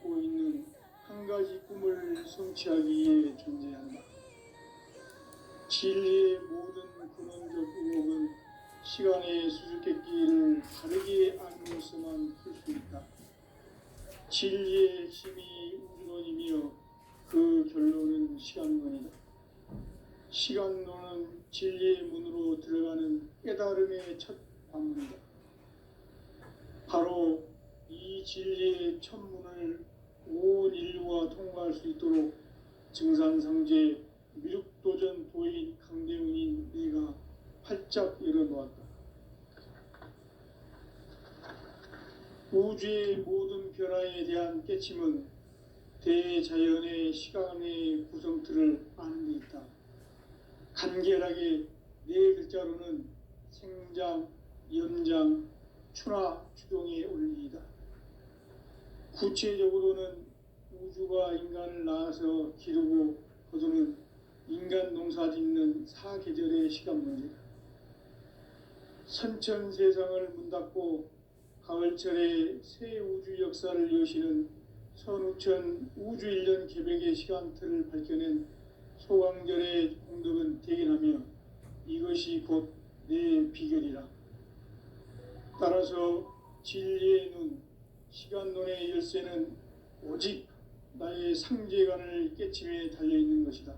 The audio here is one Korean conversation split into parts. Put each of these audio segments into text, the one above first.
갖고 있는 한 가지 꿈을 성취하기 위해 존재한다. 진리의 모든 근원적 의혹은 시간의 수수께끼를 다르게 알므로서만 풀 수 있다. 진리의 핵심이 우주론이며 그 결론은 시간론이다. 시간론은 진리의 문으로 들어가는 깨달음의 첫 관문이다. 바로 이 진리의 첫 문을 온 인류가 통과할 수 있도록 증산상제 미륵도전 도인 강대훈인 내가 활짝 열어놓았다. 우주의 모든 변화에 대한 깨침은 대자연의 시간의 구성틀을 아는 데 있다. 간결하게 네 글자로는 생장, 연장, 추나 추동의 원리이다. 구체적으로는 우주가 인간을 낳아서 기르고 거두는 인간 농사 짓는 사계절의 시간 문제다. 선천 세상을 문 닫고 가을철에 새 우주 역사를 여시는 선우천 우주 1년 개백의 시간틀을 밝혀낸 소강절의 공덕은 대견하며 이것이 곧 내 비결이라. 따라서 진리의 눈, 시간론의 열쇠는 오직 나의 상제관을 깨침에 달려있는 것이다.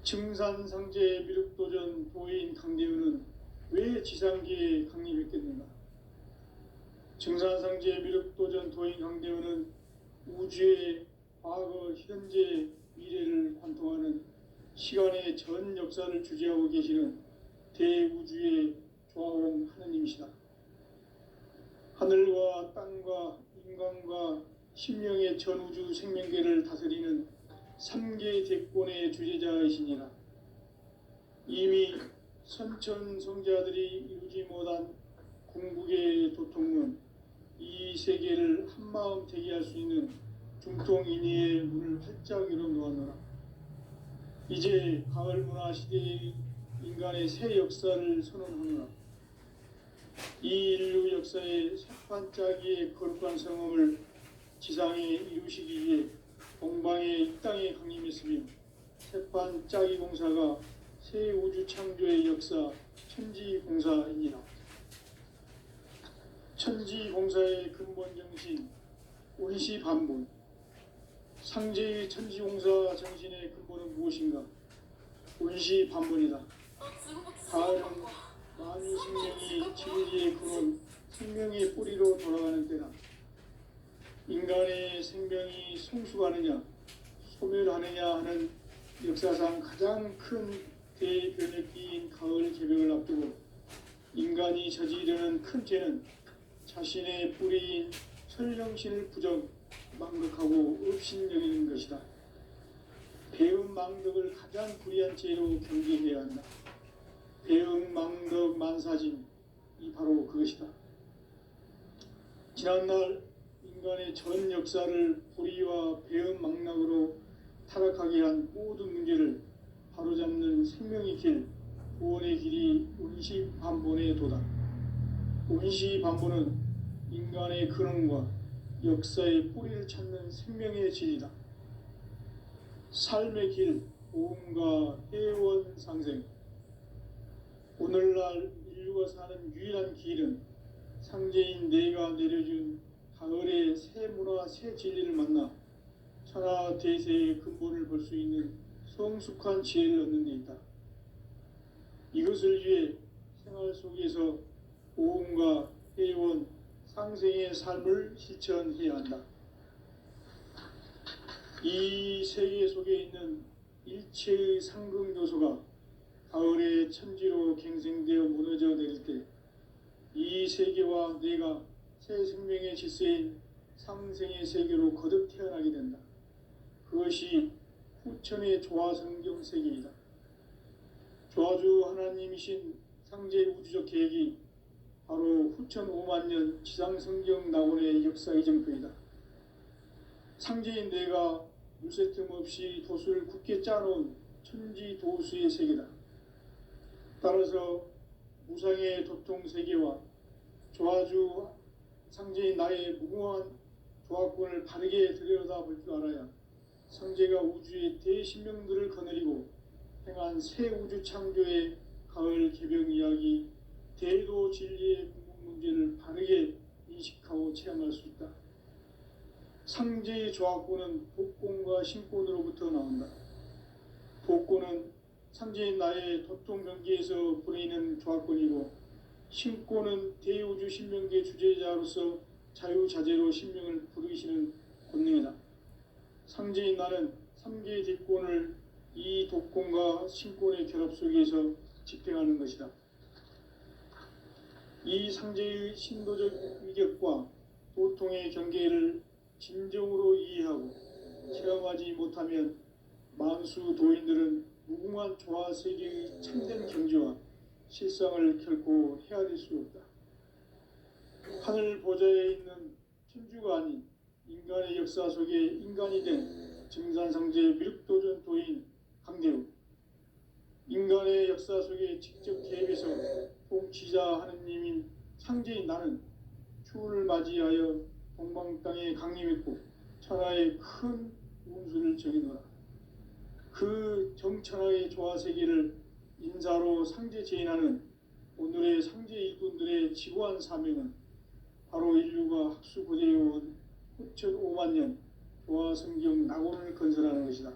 증산상제 미륵도전 도인 강대훈은 왜 지상계에 강림했겠는가? 증산상제 미륵도전 도인 강대훈은 우주의 과거, 현재, 미래를 관통하는 시간의 전 역사를 주재하고 계시는 대우주의 조화원 하느님이시다. 하늘과 땅과 인간과 신명의 전우주 생명계를 다스리는 3계 대권의 주재자이시니라. 이미 선천성자들이 이루지 못한 궁극의 도통문, 이 세계를 한마음 대기할 수 있는 중통인의의 문을 활짝 열어놓았노라. 이제 가을 문화 시대의 인간의 새 역사를 선언하노라. 이 인류 역사의 새반짝이의 거룩한 성험을 지상에 이루시기 위해 동방의 이 땅에 강림했으며 새반짝이 공사가 새 우주 창조의 역사 천지공사이니라. 천지공사의 근본 정신 온시반본, 상제의 천지공사 정신의 근본은 무엇인가? 온시반본이다. 가을은 만유 생명이 진리의 근원, 생명의 뿌리로 돌아가는 때다. 인간의 생명이 성숙하느냐, 소멸하느냐 하는 역사상 가장 큰 대변혁기인 가을 개벽을 앞두고 인간이 저지르는 큰 죄는 자신의 뿌리인 설령신을 부정, 망덕하고 업신여기는 것이다. 배은 망덕을 가장 불의한 죄로 경계해야 한다. 배은 망덕 만사진, 이 바로 그것이다. 지난날 인간의 전 역사를 불의와 배은 망락으로 타락하게 한 모든 문제를 바로잡는 생명의 길, 구원의 길이 온시반본의 도다. 온시반본은 인간의 근원과 역사의 뿌리를 찾는 생명의 진리다. 삶의 길, 보험과 해원 상생. 오늘날 인류가 사는 유일한 길은 상제인 내가 내려준 가을의 새 문화, 새 진리를 만나 천하 대세의 근본을 볼 수 있는 성숙한 지혜를 얻는 데 있다. 이것을 위해 생활 속에서 보험과 해원, 상생의 삶을 실천해야 한다. 이 세계 속에 있는 일체의 상승요소가 가을의 천지로 갱생되어 무너져 내릴 때 이 세계와 내가 새 생명의 질서인 상생의 세계로 거듭 태어나게 된다. 그것이 후천의 조화성경 세계이다. 조화주 하나님이신 상제 우주적 계획이 바로 후천 5만 년 지상성경 낙원의 역사 이정표이다. 상제인 내가 물새틈 없이 도수를 굳게 짜놓은 천지도수의 세계다. 따라서 무상의 도통 세계와 조화주 상제인 나의 무궁한 조합권을 바르게 들여다볼 줄 알아야 성제가 우주의 대신명들을 거느리고 행한 새 우주 창조의 가을 개병 이야기, 대도 진리의 궁극 문제를 바르게 인식하고 체험할 수 있다. 상제의 조합권은 복권과 신권으로부터 나온다. 복권은 상제인 나의 도통 경계에서 보내는 조합권이고, 신권은 대우주 신명계 주제자로서 자유자재로 신명을 부르시는 권능이다. 상제인 나는 3개의 뒷권을 이 독권과 신권의 결합 속에서 집행하는 것이다. 이 상제의 신도적 위격과 도통의 경계를 진정으로 이해하고 체험하지 못하면 만수 도인들은 무궁한 조화 세계의 참된 경지와 실상을 결코 헤아릴 수 없다. 하늘 보좌에 있는 천주가 아닌 인간의 역사 속에 인간이 된 증산상제 미륵도전 도인 강대우, 인간의 역사 속에 직접 개입해서 통치자 하느님인 상제인 나는 추후를 맞이하여 동방 땅에 강림했고 천하의 큰 운수를 정해놓아 그 정천하의 조화 세계를 인사로 상제 제인하는 오늘의 상제 일꾼들의 지고한 사명은 바로 인류가 학수고대해온 9,500만 년 조화 성경 낙원을 건설하는 것이다.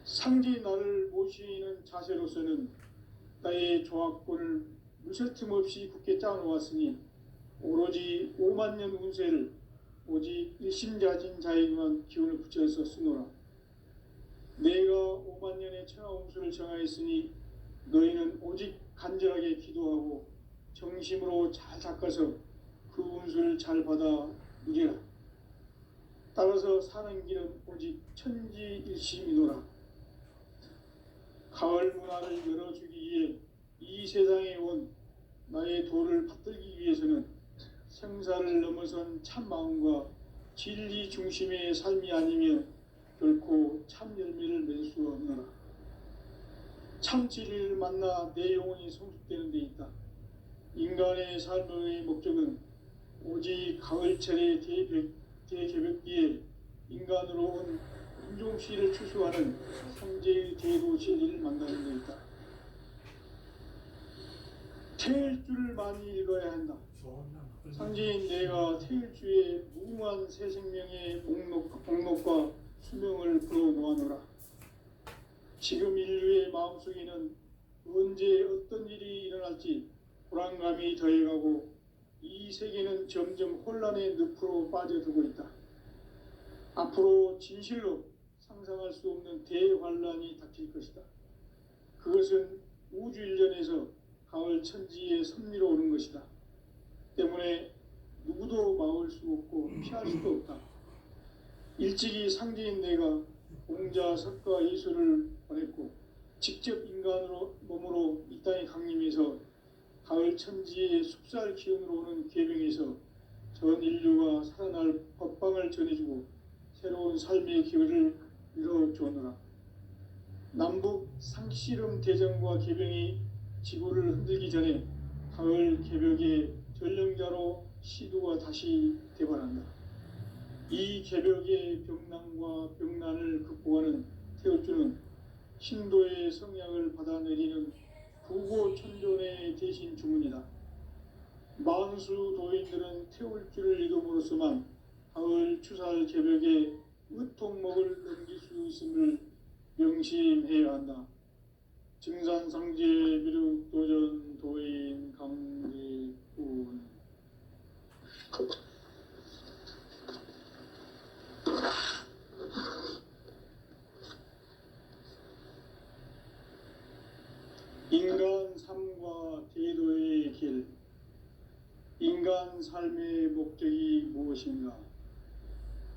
상제 나를 모시는 자세로서는 나의 조합권을 무쇠틈 없이 굳게 짜놓았으니 오로지 5만 년 운세를 오직 일심자진 자에게만 기운을 붙여서 쓰노라. 내가 5만 년의 천하 운수를 정하였으니 너희는 오직 간절하게 기도하고 정심으로 잘 닦아서 그 운수를 잘 받아 누리라. 따라서 사는 길은 오직 천지일심이노라. 가을 문화를 열어주기 위해 이 세상에 온 나의 도를 받들기 위해서는 생사를 넘어선 참 마음과 진리 중심의 삶이 아니면 결코 참 열매를 맺을 수 없노라. 참 진리를 만나 내 영혼이 성숙되는 데 있다. 인간의 삶의 목적은 오직 가을철의 대개벽기에 인간으로 온 인종씨를 추수하는 상제의 대도 진리를 만나는 데 있다. 태일주를 많이 읽어야 한다. 상제인 내가 태일주의 무궁한 새 생명의 목록과 수명을 풀어놓아노라. 지금 인류의 마음속에는 언제 어떤 일이 일어날지 불안감이 더해가고 이 세계는 점점 혼란의 늪으로 빠져들고 있다. 앞으로 진실로 상상할 수 없는 대환란이 닥칠 것이다. 그것은 우주 일련에서 가을 천지의 섭리로 오는 것이다. 때문에 누구도 막을 수 없고 피할 수도 없다. 일찍이 상제인 내가 공자, 석가, 예수를 보냈고 직접 인간으로 몸으로 이 땅에 강림해서 가을 천지의 숲살 기운으로 오는 계명에서 전 인류가 살아날 법방을 전해주고 새로운 삶의 기회를 이뤄주었노라. 남북 상씨름 대전과 계병이 지구를 흔들기 전에 가을 개벽의 전령자로 시도가 다시 대발한다. 이 개벽의 병난과 병난을 극복하는 태울주는 신도의 성향을 받아내리는 부고천존의 대신 주문이다. 만수 도인들은 태울주를 읽음으로써만 가을 추살 개벽의 의통목을 넘길 수 있음을 명심해야 한다. 증산상제 미륵도전 도인 강대군. 인간 삶과 대도의 길. 인간 삶의 목적이 무엇인가?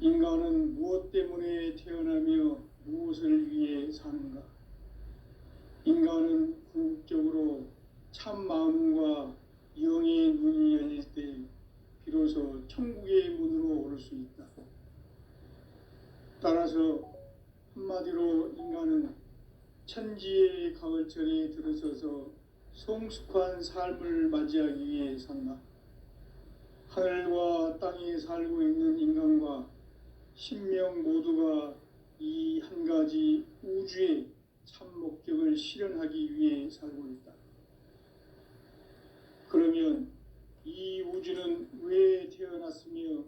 인간은 무엇 때문에 태어나며 무엇을 위해 사는가? 인간은 궁극적으로 참 마음과 영의 눈이 열릴 때 비로소 천국의 문으로 오를 수 있다. 따라서 한마디로 인간은 천지의 가을철에 들어서서 성숙한 삶을 맞이하기 위해 산다. 하늘과 땅에 살고 있는 인간과 신명 모두가 이 한 가지 우주의 참 목적을 실현하기 위해 살고 있다. 그러면 이 우주는 왜 태어났으며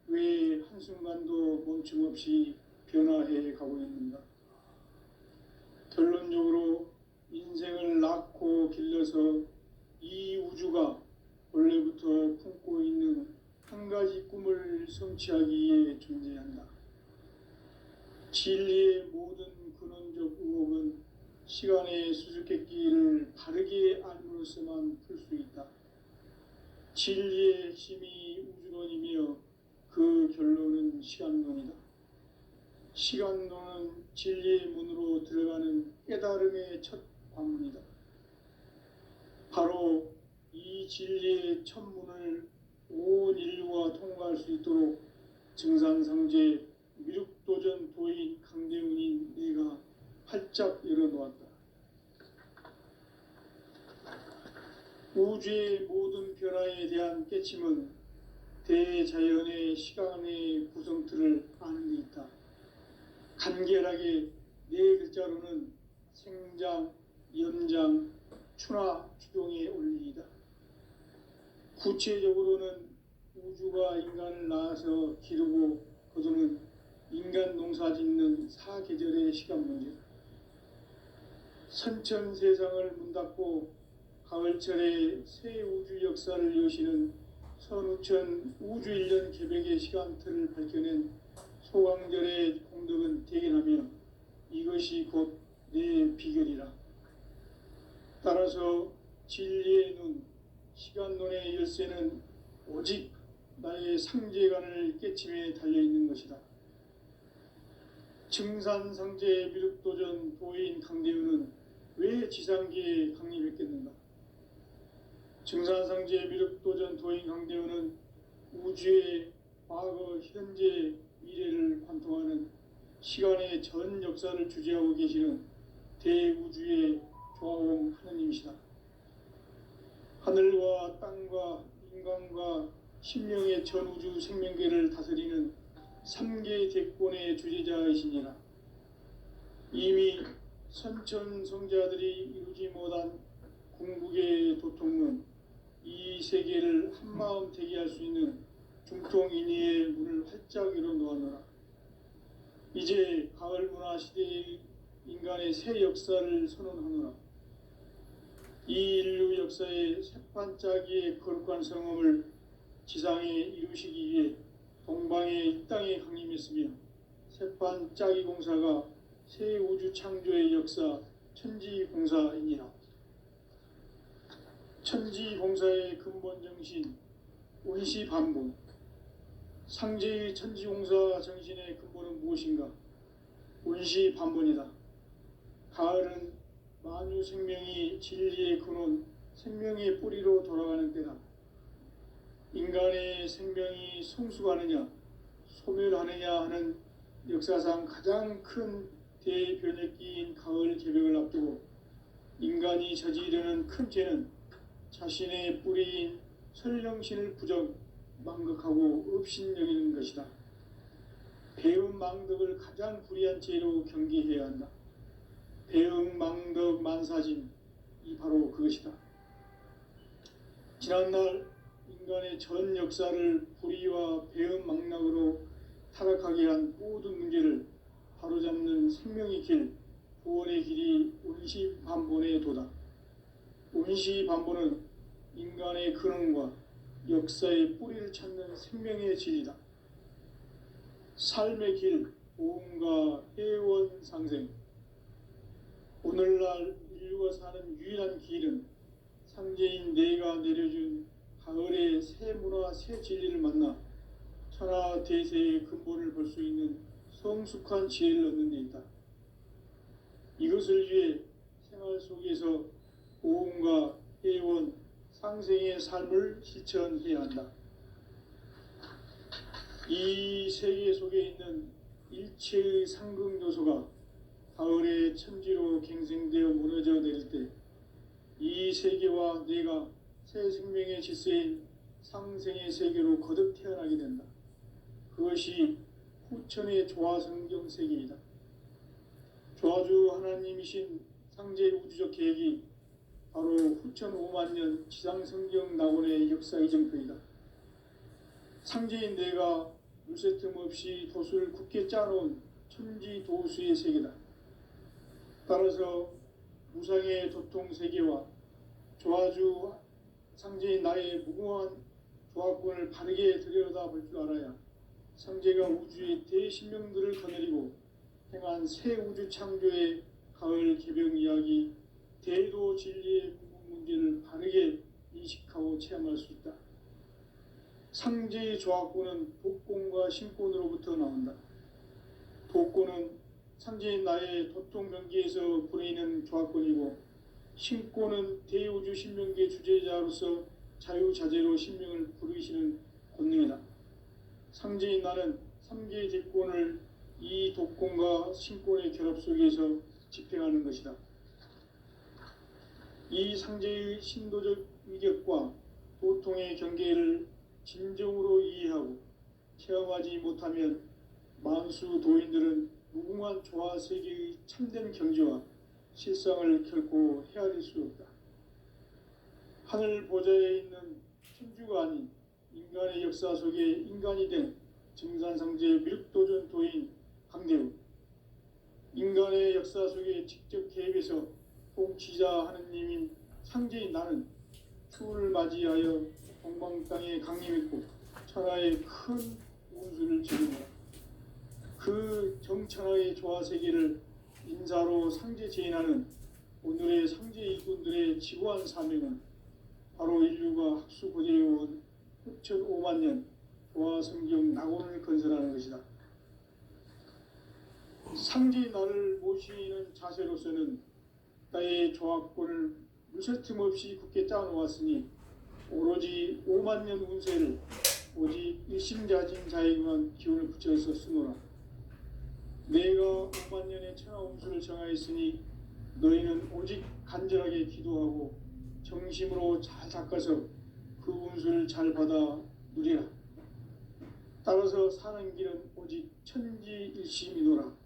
왜 한순간도 멈춤없이 변화해 가고 있는가? 결론적으로 인생을 낳고 길러서 이 우주가 원래부터 품고 있는 한 가지 꿈을 성취하기 위해 존재한다. 진리의 모든 근원적 의혹은 시간의 수수께끼를 바르게 알므로써만 풀 수 있다. 진리의 핵심이 우주론이며 그 결론은 시간론이다. 시간론은 진리의 문으로 들어가는 깨달음의 첫 관문이다. 바로 이 진리의 첫 문을 온 인류가 통과할 수 있도록 증산상제 미륵도전 도인 강대훈인 내가 활짝 열어놓았다. 우주의 모든 변화에 대한 깨침은 대자연의 시간의 구성틀을 아는 데 있다. 간결하게 네 글자로는 생장, 연장, 추나 추동의 원리이다. 구체적으로는 우주가 인간을 낳아서 기르고 거두는 인간 농사 짓는 사계절의 시간 문제다. 선천 세상을 문 닫고 가을철에 새 우주 역사를 여시는 선우천 우주 1년 개백의 시간틀을 밝혀낸 소강절의 공덕은 대견하며 이것이 곧 내 비결이라. 따라서 진리의 눈, 시간론의 열쇠는 오직 나의 상제관을 깨침에 달려있는 것이다. 증산상제 미륵도전 도인 강대훈은 왜 지상계에 강림했겠는가? 증산상제 미륵도전 도인 강대훈은 우주의 과거, 현재, 미래를 관통하는 시간의 전 역사를 주재하고 계시는 대우주의 조화공 하느님이시다. 하늘과 땅과 인간과 신명의 전우주 생명계를 다스리는 3개 대권의 주재자이시니라. 이미 선천성자들이 이루지 못한 궁극의 도통론, 이 세계를 한마음 대기할 수 있는 중통인의의 문을 활짝 열어놓았노라. 이제 가을 문화 시대의 인간의 새 역사를 선언하노라. 이 인류 역사의 새판짜기의 거룩한 성험을 지상에 이루시기 위해 동방의 이 땅에 강림했으며 새판짜기 공사가 새 우주 창조의 역사 천지공사이니라. 천지공사의 근본 정신 운시반본. 상제의 천지공사 정신의 근본은 무엇인가? 운시반본이다. 가을은 만유 생명이 진리의 근원, 생명의 뿌리로 돌아가는 때다. 인간의 생명이 성숙하느냐, 소멸하느냐 하는 역사상 가장 큰 대변혁기인 가을 개벽을 앞두고 인간이 저지르는 큰 죄는 자신의 뿌리인 설령신을 부정, 망극하고 업신여기는 것이다. 배음 망덕을 가장 불의한 죄로 경계해야 한다. 배음 망덕 만사짐, 이 바로 그것이다. 지난날 인간의 전 역사를 불의와 배음 망락으로 타락하게 한 모든 문제를 바로잡는 생명의 길, 구원의 길이 운시반본의 도다. 운시반본은 인간의 근원과 역사의 뿌리를 찾는 생명의 진리다. 삶의 길, 보험과 해원 상생. 오늘날 인류가 사는 유일한 길은 상제인 내가 내려준 가을의 새 문화, 새 진리를 만나 천하 대세의 근본을 볼 수 있는 성숙한 지혜를 얻는 데 있다. 이것을 위해 생활 속에서 보험과 해원, 상생의 삶을 실천해야 한다. 이 세계 속에 있는 일체의 상극 요소가 가을의 천지로 갱생되어 무너져 내릴 때 이 세계와 내가 새 생명의 질서인 상생의 세계로 거듭 태어나게 된다. 그것이 후천의 조화성경 세계이다. 조화주 하나님이신 상제의 우주적 계획이 바로 후천 5만 년 지상성경 낙원의 역사 이정표이다. 상제인 내가 물새 틈 없이 도수를 굳게 짜놓은 천지 도수의 세계다. 따라서 무상의 도통 세계와 조화주 상제인 나의 무궁한 조화권을 바르게 들여다볼 줄 알아야 상제가 우주의 대신명들을 거느리고 행한 새 우주 창조의 가을 개병 이야기, 대도 진리의 궁극 문제를 바르게 인식하고 체험할 수 있다. 상제의 조화권은 독권과 신권으로부터 나온다. 독권은 상제인 나의 도통명기에서 불어있는 조화권이고, 신권은 대우주 신명기의 주제자로서 자유자재로 신명을 부르시는 권능이다. 상제인 나는 3개의 대권을 이 독권과 신권의 결합 속에서 집행하는 것이다. 이 상제의 신도적 위격과 도통의 경계를 진정으로 이해하고 체험하지 못하면 만수 도인들은 무궁한 조화 세계의 참된 경지와 실상을 결코 헤아릴 수 없다. 하늘 보좌에 있는 천주가 아닌 인간의 역사 속에 인간이 된 증산상제 밀도전 도인 강대우, 인간의 역사 속에 직접 개입해서 통치자 하느님인 상제인 나는 추운을 맞이하여 동방 땅에 강림했고 천하의 큰 운수를 지른다. 그 정천하의 조화세계를 인사로 상제 제인하는 오늘의 상제 일꾼들의 지구한 사명은 바로 인류가 학수고대해온 후천 5만 년 조화성경 낙원을 건설하는 것이다. 상제인 나를 모시는 자세로서는 나의 조화권을 물새틈 없이 굳게 짜놓았으니 오로지 5만 년 운세를 오직 일심자진 자에게만 기운을 붙여서 쓰노라. 내가 5만 년의 천하 운수를 정하였으니 너희는 오직 간절하게 기도하고 정심으로 잘 닦아서 그 운수를 잘 받아 누리라. 따라서 사는 길은 오직 천지일심이노라.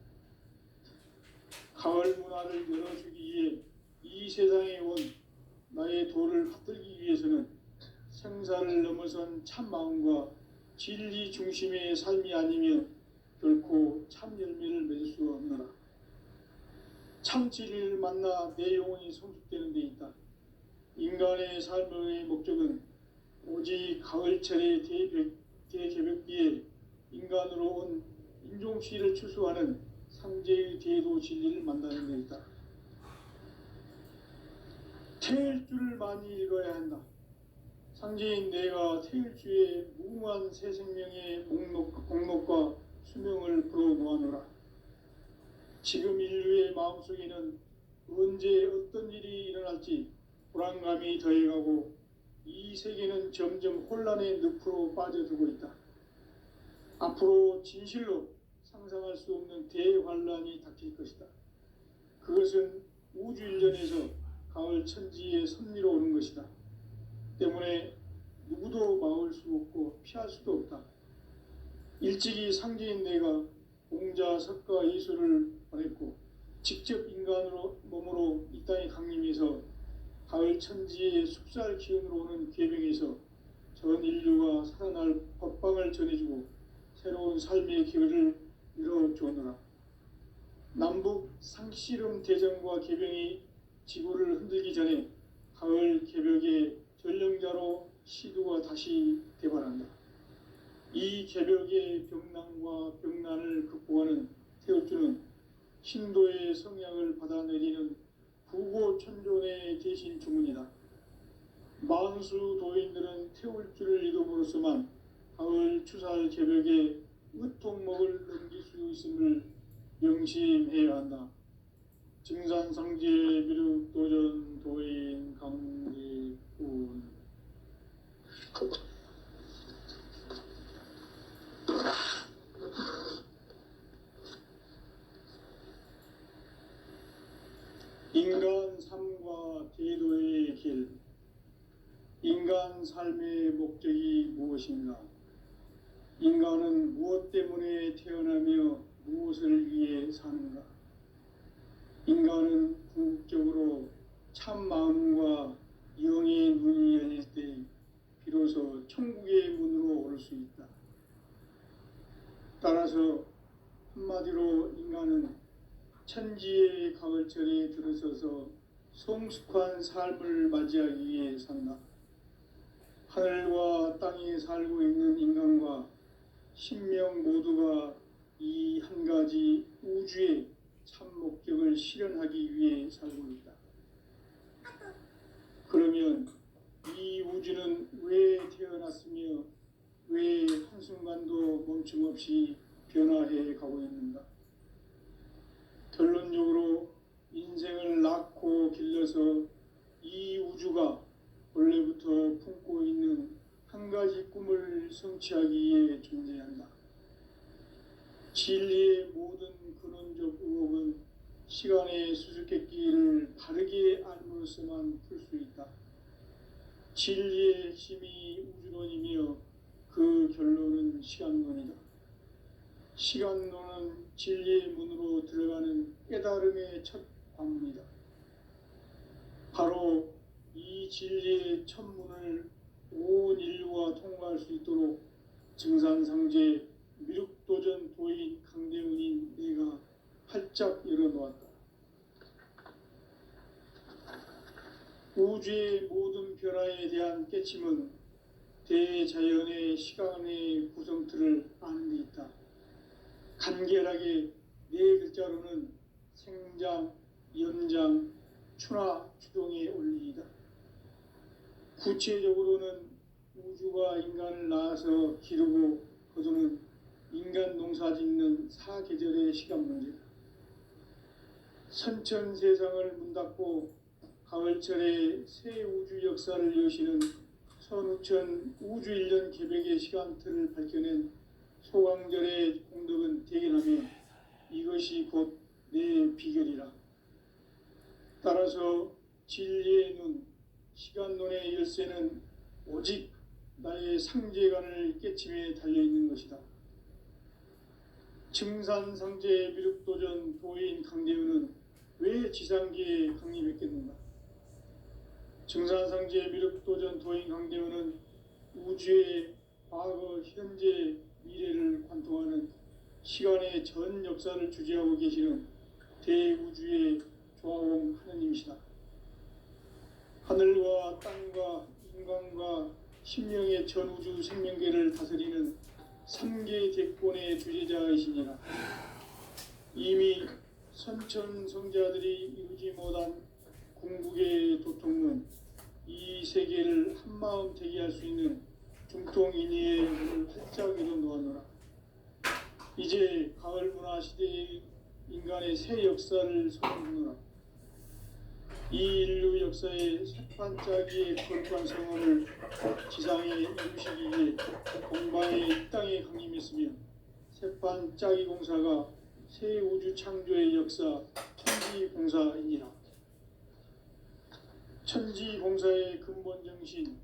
가을 문화를 열어주기 위해 이 세상에 온 나의 도를 받들기 위해서는 생사를 넘어선 참 마음과 진리 중심의 삶이 아니면 결코 참 열매를 맺을 수 없노라. 참 진리를 만나 내 영혼이 성숙되는 데 있다. 인간의 삶의 목적은 오직 가을철의 대개벽기에 인간으로 온 인종시를 추수하는 상제의 대도 진리를 만나는 데 있다. 태일주를 많이 읽어야 한다. 상제인 내가 태일주의 무궁한 새 생명의 공록과 수명을 불어놓아노라. 지금 인류의 마음속에는 언제 어떤 일이 일어날지 불안감이 더해가고 이 세계는 점점 혼란의 늪으로 빠져들고 있다. 앞으로 진실로 상상할 수 없는 대환란이 닥칠 것이다. 그것은 우주 일전에서 가을 천지의 섭리로 오는 것이다. 때문에 누구도 막을 수 없고 피할 수도 없다. 일찍이 상제인 내가 공자, 석가, 예수를 보냈고 직접 인간으로 몸으로 이 땅에 강림해서 가을 천지의 숙살 기운으로 오는 계병에서 전 인류가 살아날 법방을 전해주고 새로운 삶의 기회를 이뤄주었노라. 남북 상씨름 대전과 계병이 지구를 흔들기 전에 가을 개벽의 전령자로 시두가 다시 대발한다. 이 개벽의 병난과 병난을 극복하는 태울주는 신도의 성향을 받아내리는 부고천존의 대신 주문이다. 만수 도인들은 태울주를 이름으로서만 가을 추살 개벽의 으통목을 넘길 수 있음을 명심해야 한다. 증산상제 미륵도전 도인 강대군. 인간 삶과 제도의 길. 인간 삶의 목적이 무엇인가? 인간은 무엇 때문에 태어나며 무엇을 위해 사는가? 인간은 궁극적으로 참 마음과 영의 눈이 열릴 때 비로소 천국의 문으로 오를 수 있다. 따라서 한마디로 인간은 천지의 가을철에 들어서서 성숙한 삶을 맞이하기 위해 산다. 하늘과 땅에 살고 있는 인간과 신명 모두가 이 한 가지 우주의 참 목적을 실현하기 위해 살고 있다. 그러면 이 우주는 왜 태어났으며 왜 한순간도 멈춤없이 변화해 가고 있는가? 결론적으로 인생을 낳고 길러서 이 우주가 원래부터 품고 있는 한 가지 꿈을 성취하기 위해 존재한다. 진리의 모든 근원적 의혹은 시간의 수수께끼를 바르게 알므로써만 풀 수 있다. 진리의 핵심이 우주론이며 그 결론은 시간론이다. 시간론은 진리의 문으로 들어가는 깨달음의 첫 관문이다. 바로 이 진리의 첫 문을 온 인류가 통과할 수 있도록 증산상제 미륵도전 도인 강대훈인 내가 활짝 열어놓았다. 우주의 모든 변화에 대한 깨침은 대자연의 시간의 구성틀을 아는 데 있다. 간결하게 네 글자로는 생장, 연장, 추나 추동의 원리이다. 구체적으로는 우주가 인간을 낳아서 기르고 거두는 인간 농사 짓는 사계절의 시간 문제다. 선천 세상을 문 닫고 가을철에 새 우주 역사를 여시는 선우천 우주 1년 계백의 시간틀을 밝혀낸 소강절의 공덕은 대견하며 이것이 곧 내 비결이라. 따라서 진리의 눈, 시간론의 열쇠는 오직 나의 상제관을 깨침에 달려있는 것이다. 증산상제 미륵도전 도인 강대훈은 왜 지상계에 강림했겠는가? 증산상제 미륵도전 도인 강대훈은 우주의 과거, 현재, 미래를 관통하는 시간의 전 역사를 주재하고 계시는 대우주의 조화공 하느님이시다. 하늘과 땅과 인간과 심령의 전우주 생명계를 다스리는 3개 대권의 주제자이시니라. 이미 선천성자들이 이루지 못한 궁극의 도통문, 이 세계를 한마음 되게 할 수 있는 중통인의의 문을 활짝 열어놓았노라. 이제 가을 문화 시대의 인간의 새 역사를 선언하노라. 이 인류 역사의 새반짝이의 거룩한 성험을 지상에 이루시기 위해 공방의 이 땅에 강림했으며 새반짝이 공사가 새 우주 창조의 역사 천지공사이니라. 천지공사의 근본 정신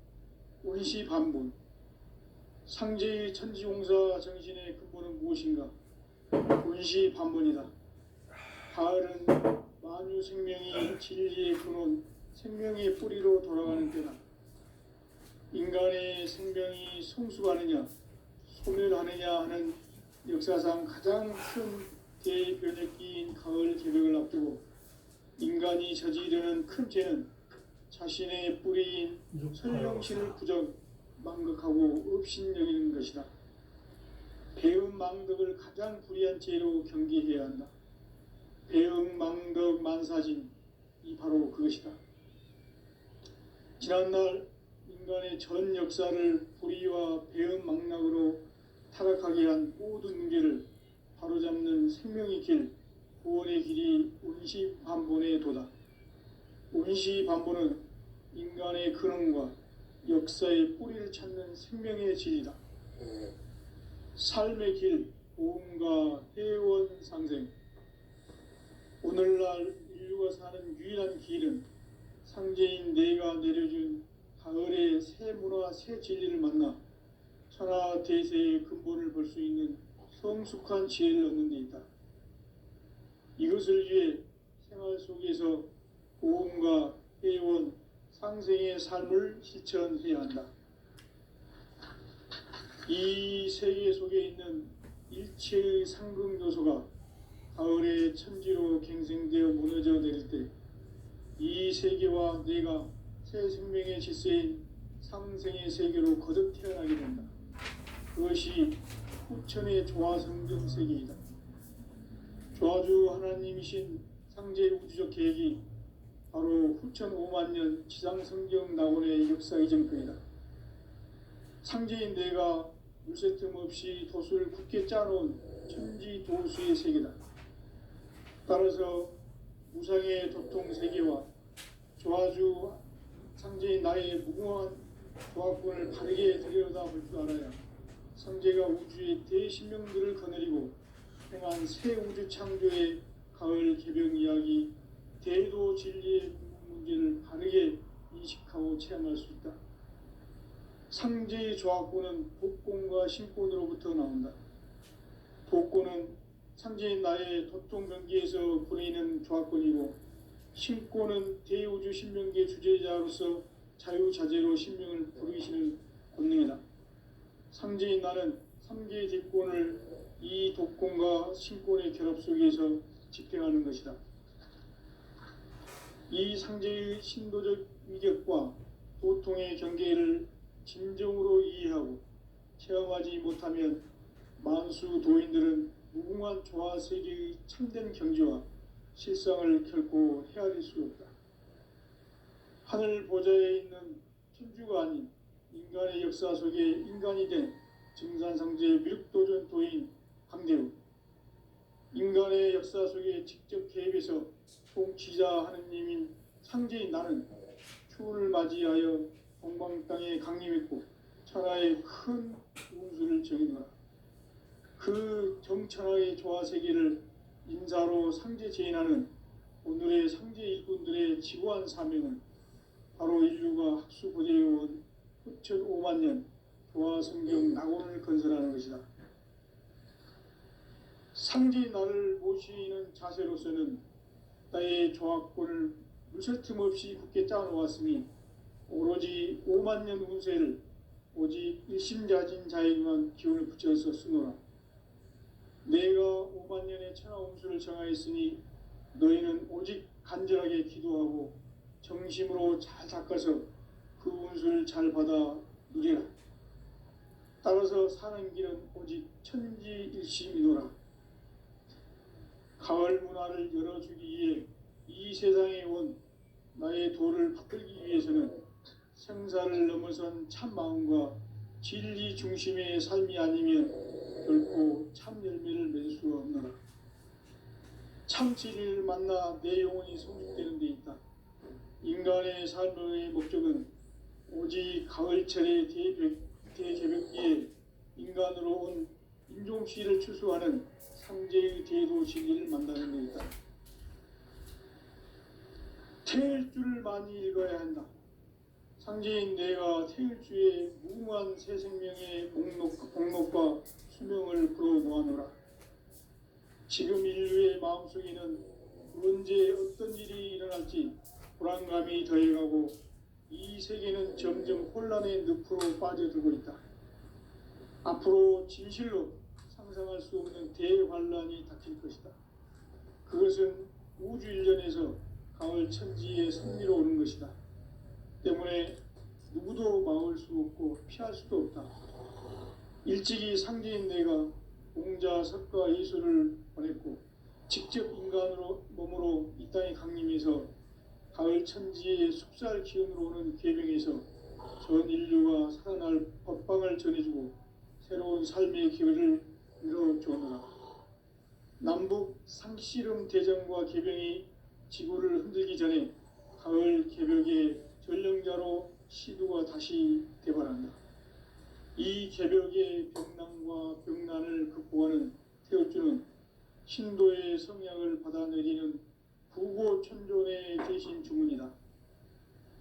운시반분. 상제의 천지공사 정신의 근본은 무엇인가? 운시반분이다. 가을은 만유 생명이 진리의 근원, 생명의 뿌리로 돌아가는 때다. 인간의 생명이 성숙하느냐, 소멸하느냐 하는 역사상 가장 큰 대변혁기인 가을 개벽을 앞두고 인간이 저지르는 큰 죄는 자신의 뿌리인 설령신을 부정, 망극하고 업신여기는 것이다. 배음 망덕을 가장 불의한 죄로 경계해야 한다. 배음 망덕 만사진, 이 바로 그것이다. 지난날 인간의 전 역사를 불의와 배음 망락으로 타락하게 한 모든 문제를 바로잡는 생명의 길, 구원의 길이 운시반본의 도다. 운시반본은 인간의 근원과 역사의 뿌리를 찾는 생명의 질이다. 삶의 길, 보험과 회원 상생. 오늘날 인류가 사는 유일한 길은 상제인 내가 내려준 가을의 새 문화 새 진리를 만나 천하 대세의 근본을 볼 수 있는 성숙한 지혜를 얻는 데 있다. 이것을 위해 생활 속에서 고음과 회원, 상생의 삶을 실천해야 한다. 이 세계 속에 있는 일체의 상극 요소가 가을의 천지로 갱생되어 무너져 내릴 때 이 세계와 내가 새 생명의 질서인 상생의 세계로 거듭 태어나게 된다. 그것이 후천의 조화성경 세계이다. 조화주 하나님이신 상제 우주적 계획이 바로 후천 5만 년 지상성경 낙원의 역사 이전편이다. 상제인 내가 물새 틈 없이 도수를 굳게 짜놓은 천지 도수의 세계다. 따라서 무상의 도통 세계와 조화주 상제인 나의 무궁한 조합권을 바르게 들여다볼 줄 알아야 상제가 우주의 대신명들을 거느리고 행한 새 우주 창조의 가을 개병 이야기 대도 진리의 문제를 바르게 인식하고 체험할 수 있다. 상제의 조합권은 복권과 신권으로부터 나온다. 복권은 상제인 나의 도통 경기에서 보내는 조합권이고 신권은 대우주 신명계 주제자로서 자유자재로 신명을 부르시는 권능이다. 상제인 나는 3개의 뒷권을 이 독권과 신권의 결합 속에서 집행하는 것이다. 이 상제의 신도적 위격과 도통의 경계를 진정으로 이해하고 체험하지 못하면 만수 도인들은 무궁한 조화 세계의 참된 경지와 실상을 결코 헤아릴 수 없다. 하늘 보좌에 있는 천주가 아닌 인간의 역사 속에 인간이 된 증산상제 미륵도전 도인 강대우, 인간의 역사 속에 직접 개입해서 통치자 하느님인 상제인 나는 추운을 맞이하여 동방 땅에 강림했고 천하의 큰 운수를 정해놓아 그 정천하의 조화세계를 인사로 상제 제인하는 오늘의 상제 일꾼들의 지구한 사명은 바로 인류가 학수고대해온 후천 5만 년 조화성경 낙원을 건설하는 것이다. 상제인 나를 모시는 자세로서는 나의 조합권을 물샐 틈 없이 굳게 짜놓았으니 오로지 5만 년 운세를 오직 일심자진 자에게만 기운을 붙여서 쓰노라. 내가 5만 년의 천하 운수를 정하였으니 너희는 오직 간절하게 기도하고 정심으로 잘 닦아서 그 운수를 잘 받아 누리라. 따라서 사는 길은 오직 천지일심이노라. 가을 문화를 열어주기 위해 이 세상에 온 나의 도를 붙들기 위해서는 생사를 넘어선 참 마음과 진리 중심의 삶이 아니면 결코 참 열매를 맺을 수가 없노라. 참 진리를 만나 내 영혼이 성숙되는 데 있다. 인간의 삶의 목적은 오직 가을철의 대개벽기에 인간으로 온 인종시를 추수하는 상제의 대도 진리를 만나는 데 있다. 태일주를 많이 읽어야 한다. 상제인 내가 태일주의 무궁한 새 생명의 목록과 수명을 불어 모아노라. 지금 인류의 마음속에는 언제 어떤 일이 일어날지 불안감이 더해가고 이 세계는 점점 혼란의 늪으로 빠져들고 있다. 앞으로 진실로 상상할 수 없는 대환란이 닥칠 것이다. 그것은 우주 일련에서 가을 천지의 섭리로 오는 것이다. 때문에 누구도 막을 수 없고 피할 수도 없다. 일찍이 상제인 내가 공자, 석가, 예수를 보냈고 직접 인간으로 몸으로 이 땅에 강림해서 가을 천지의 숙살 기운으로 오는 계명에서 전 인류가 살아날 법방을 전해주고 새로운 삶의 기회를 이뤄주노라. 남북 상씨름 대전과 개병이 지구를 흔들기 전에 가을 개벽의 전령자로 시두가 다시 대발한다. 이 개벽의 병난과 병난을 극복하는 태어주는 신도의 성향을 받아내리는 부고천존의 대신 주문이다.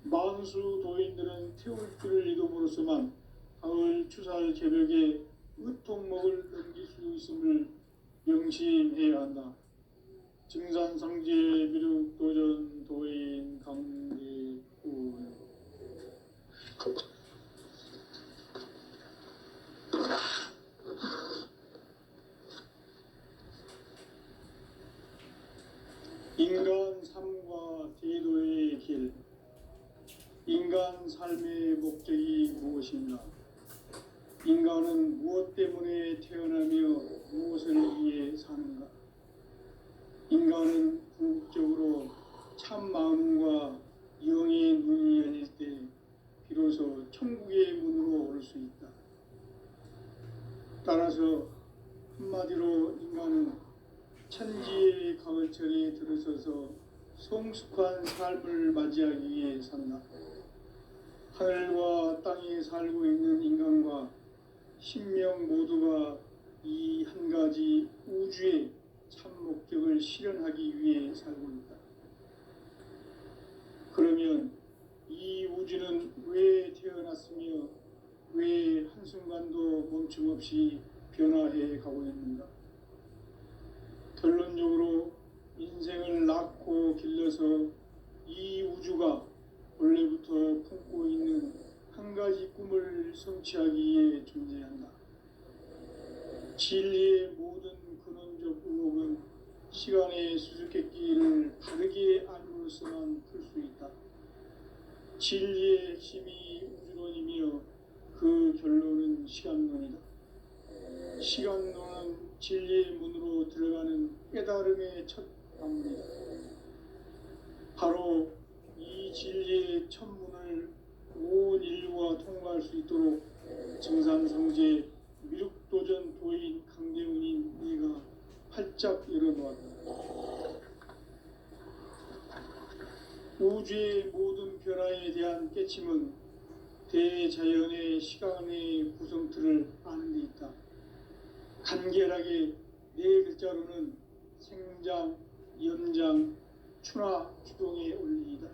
만수 도인들은 태울 길을 이동으로서만 가을 추살 개벽에 의통목을 넘길 수 있음을 명심해야 한다. 증산상제 미륵도전 도인 강대훈. 인간 삶과 대도의 길. 인간 삶의 목적이 무엇인가? 인간은 무엇 때문에 태어나며 무엇을 위해 사는가? 인간은 궁극적으로 참 마음과 영의 눈이 열릴 때 비로소 천국의 문으로 올 수 있다. 따라서 한마디로 인간은 천지의 가을철에 들어서서 성숙한 삶을 맞이하기 위해 산다. 하늘과 땅에 살고 있는 인간과 신명 모두가 이 한 가지 우주의 참 목적을 실현하기 위해 살고 있다. 그러면 이 우주는 왜 태어났으며 왜 한순간도 멈춤없이 변화해 가고 있는가? 결론적으로 인생을 낳고 길러서 이 우주가 원래부터 품고 있는 한 가지 꿈을 성취하기 위해 존재한다. 진리의 모든 근원적 의혹은 시간의 수수께끼를 바르게 알므로서만 풀 수 있다. 진리의 핵심이 우주론이며 그 결론은 시간론이다. 시간론은 진리의 문으로 들어가는 깨달음의 첫 방문이다. 바로 이 진리의 첫 문을 온 인류가 통과할 수 있도록 증산상제 미륵도전 도인 강대훈인 네가 활짝 열어놓았다. 우주의 모든 변화에 대한 깨침은 대자연의 시간의 구성틀을 아는 데 있다. 간결하게 네 글자로는 생장, 연장, 추나 추동의 원리이다.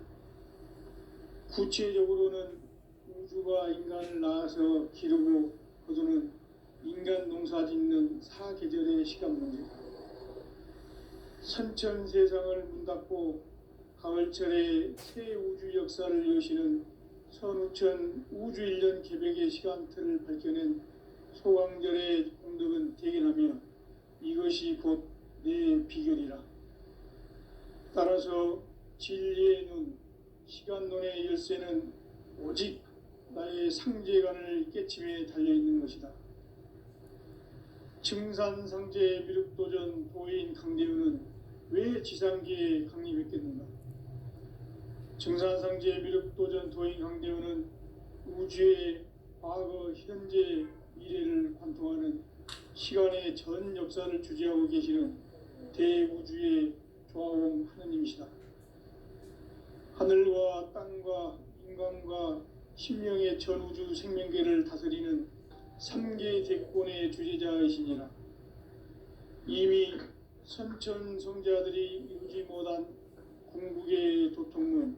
구체적으로는 우주가 인간을 낳아서 기르고 거두는 인간 농사 짓는 사계절의 시간 문제다. 선천 세상을 문 닫고 가을철에 새 우주 역사를 여시는 선우천 우주 1년 개벽의 시간틀을 밝혀낸 소강절의 공덕은 대견하며 이것이 곧 내 비결이라. 따라서 진리의 눈, 시간론의 열쇠는 오직 나의 상제관을 깨침에 달려있는 것이다. 증산상제 미륵도전 도인 강대훈은 왜 지상계에 강림했겠는가? 증산상제 미륵도전 도인 강대훈은 우주의 과거, 현재, 미래를 관통하는 시간의 전 역사를 주재하고 계시는 대우주의 조화원 하느님이시다. 하늘과 땅과 인간과 신명의 전우주 생명계를 다스리는 3계 대권의 주제자이시니라. 이미 선천성자들이 이루지 못한 궁극의 도통문,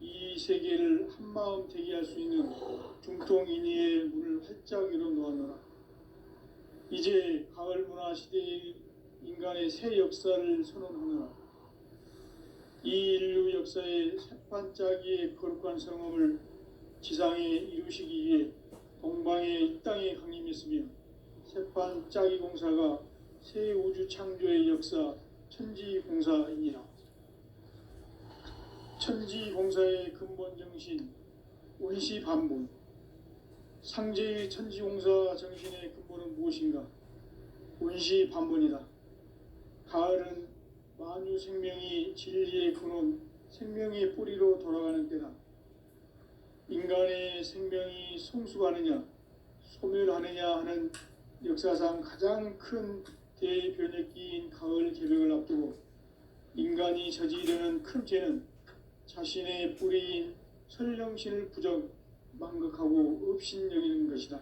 이 세계를 한마음 되게 할 수 있는 중통인의의 문을 활짝 열어놓았노라. 이제 가을 문화 시대의 인간의 새 역사를 선언하노라. 이 인류 역사의 새판짜기의 거룩한 성험을 지상에 이루시기 위해 동방의 이 땅에 강림했으며 새판짜기 공사가 새 우주 창조의 역사 천지공사이니라. 천지공사의 근본 정신 원시반복. 상제의 천지공사 정신의 근본은 무엇인가? 원시반복이다. 가을은 만유 생명이 진리의 근원, 생명의 뿌리로 돌아가는 때다. 인간의 생명이 성숙하느냐, 소멸하느냐 하는 역사상 가장 큰 대변혁기인 가을 개벽을 앞두고 인간이 저지르는 큰 죄는 자신의 뿌리인 설령신을 부정, 망극하고 업신여기는 것이다.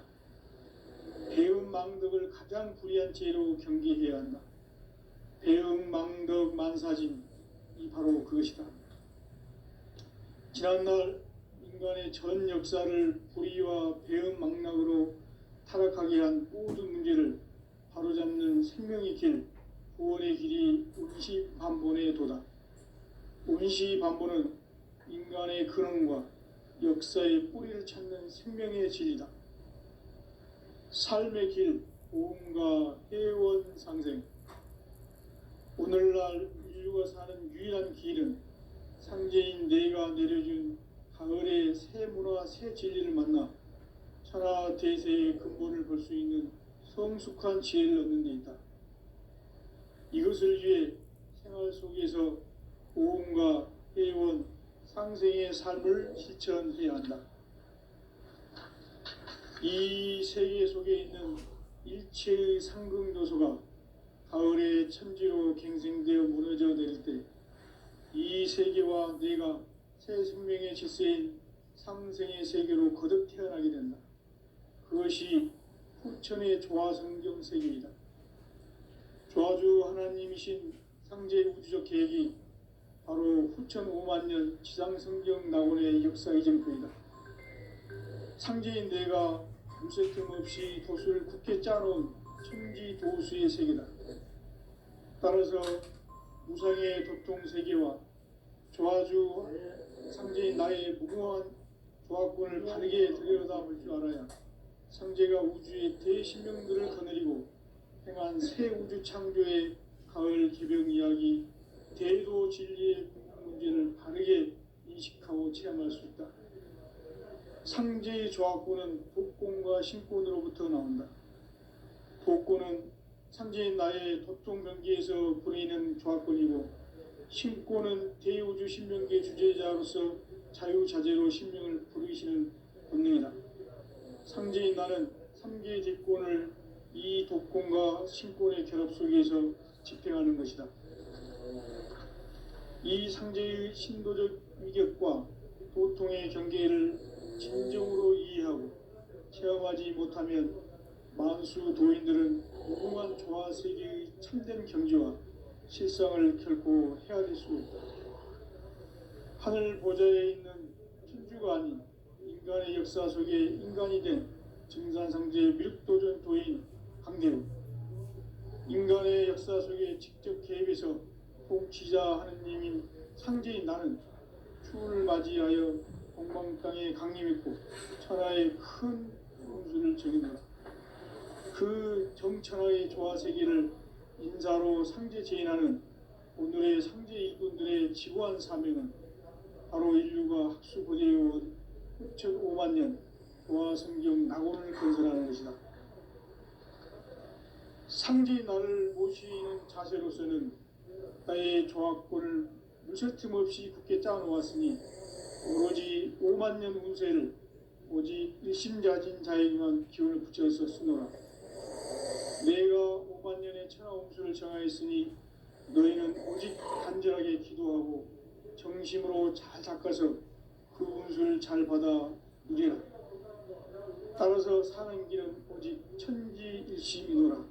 배은망덕을 가장 불의한 죄로 경계해야 한다. 배은망덕 만사진, 이 바로 그것이다. 지난날 인간의 전 역사를 불의와 배은망락으로 타락하게 한 모든 문제를 바로잡는 생명의 길, 구원의 길이 운시반본에 도다. 운시반본은 인간의 근원과 역사의 뿌리를 찾는 생명의 진리다. 삶의 길, 보험과 회원 상생. 오늘날 인류가 사는 유일한 길은 상제인 내가 내려준 가을의 새 문화, 새 진리를 만나 천하 대세의 근본을 볼 수 있는 성숙한 지혜를 얻는 데 있다. 이것을 위해 생활 속에서 보험과 회원, 상생의 삶을 실천해야 한다. 이 세계 속에 있는 일체의 상승요소가 가을의 천지로 갱생되어 무너져 내릴 때 이 세계와 내가 새 생명의 질서인 상생의 세계로 거듭 태어나게 된다. 그것이 후천의 조화성경 세계이다. 조화주 하나님이신 상제 우주적 계획이 바로 후천 5만 년 지상성경 낙원의 역사 이전표이다. 상제인 내가 무쇠틈 없이 도수를 굳게 짜놓은 천지 도수의 세계다. 따라서 무상의 도통 세계와 조화주 상제인 나의 무궁한 조화권을 바르게 들여다볼 줄 알아야 상제가 우주의 대신명들을 거느리고 행한 새 우주 창조의 가을 개병 이야기, 대도 진리의 문제를 바르게 인식하고 체험할 수 있다. 상제의 조화권은 독권과 신권으로부터 나온다. 독권은 상제인 나의 도통 경계에서 부리는 조화권이고, 신권은 대우주 신명계 주제자로서 자유자재로 신명을 부르시는 본능이다. 상제인 나는 3개의 뒷권을 이 독권과 신권의 결합 속에서 집행하는 것이다. 이 상제의 신도적 위격과 도통의 경계를 진정으로 이해하고 체험하지 못하면 만수 도인들은 무궁한 조화세계의 참된 경지와 실상을 결코 헤아릴 수 없다. 하늘 보좌에 있는 천주가 아닌 인간의 역사 속에 인간이 된 증산상제의 밀도전 도인 강대우, 인간의 역사 속에 직접 개입해서 통치자 하느님인 상제인 나는 추운을 맞이하여 동방 땅에 강림했고 천하의 큰 운수를 정했노라. 그 정천하의 조화세계를 인사로 상제 제인하는 오늘의 상제 일꾼들의 지구한 사명은 바로 인류가 학수고대해온 5천 5만 년 조화성경 낙원을 건설하는 것이다. 상제인 나를 모시는 자세로서는 나의 조화권을 무쇠틈 없이 굳게 짜놓았으니 오로지 5만 년 운세를 오직 일심자진 자에게만 기운을 붙여서 쓰노라. 내가 5만 년의 천하 운수를 정하였으니 너희는 오직 간절하게 기도하고 정심으로 잘 닦아서 그 운수를 잘 받아 누리라. 따라서 사는 길은 오직 천지일심이노라.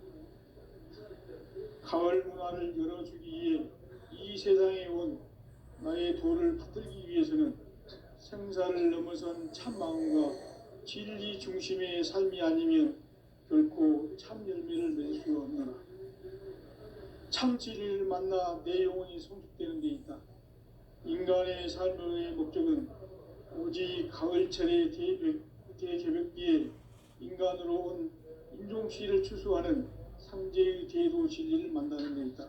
가을 문화를 열어주기 위해 이 세상에 온 나의 도를 받들기 위해서는 생사를 넘어선 참마음과 진리 중심의 삶이 아니면 결코 참 열매를 맺을 수 없노라. 참 진리를 만나 내 영혼이 성숙되는 데 있다. 인간의 삶의 목적은 오직 가을철의 대개벽기에 인간으로 온 인종시를 추수하는 상제의 대도 진리를 만나는 데 있다.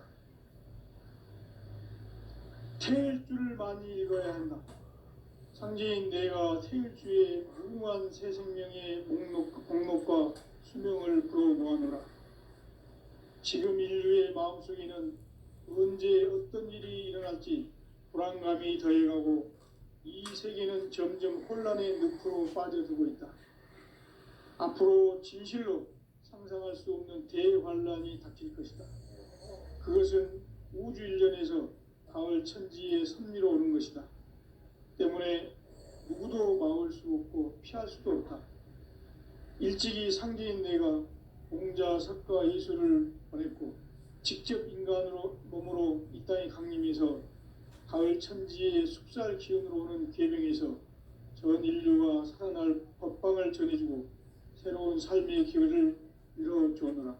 태일주를 많이 읽어야 한다. 상제인 내가 태일주의 무궁한 새 생명의 목록과 수명을 불어 모아노라. 지금 인류의 마음속에는 언제 어떤 일이 일어날지 불안감이 더해가고 이 세계는 점점 혼란의 늪으로 빠져들고 있다. 앞으로 진실로 상상할 수 없는 대환란이 닥칠 것이다. 그것은 우주 일련에서 가을 천지의 섭리로 오는 것이다. 때문에 누구도 막을 수 없고 피할 수도 없다. 일찍이 상제인 내가 공자, 석가, 이수를 보냈고 직접 인간으로 몸으로 이 땅에 강림해서 가을 천지의 숲살 기운으로 오는 계병에서 전 인류가 살아날 법방을 전해주고 새로운 삶의 기회를 열어주오너라.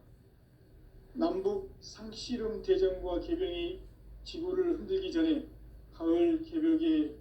남북 상씨름 대전과 개병이 지구를 흔들기 전에 가을 개벽에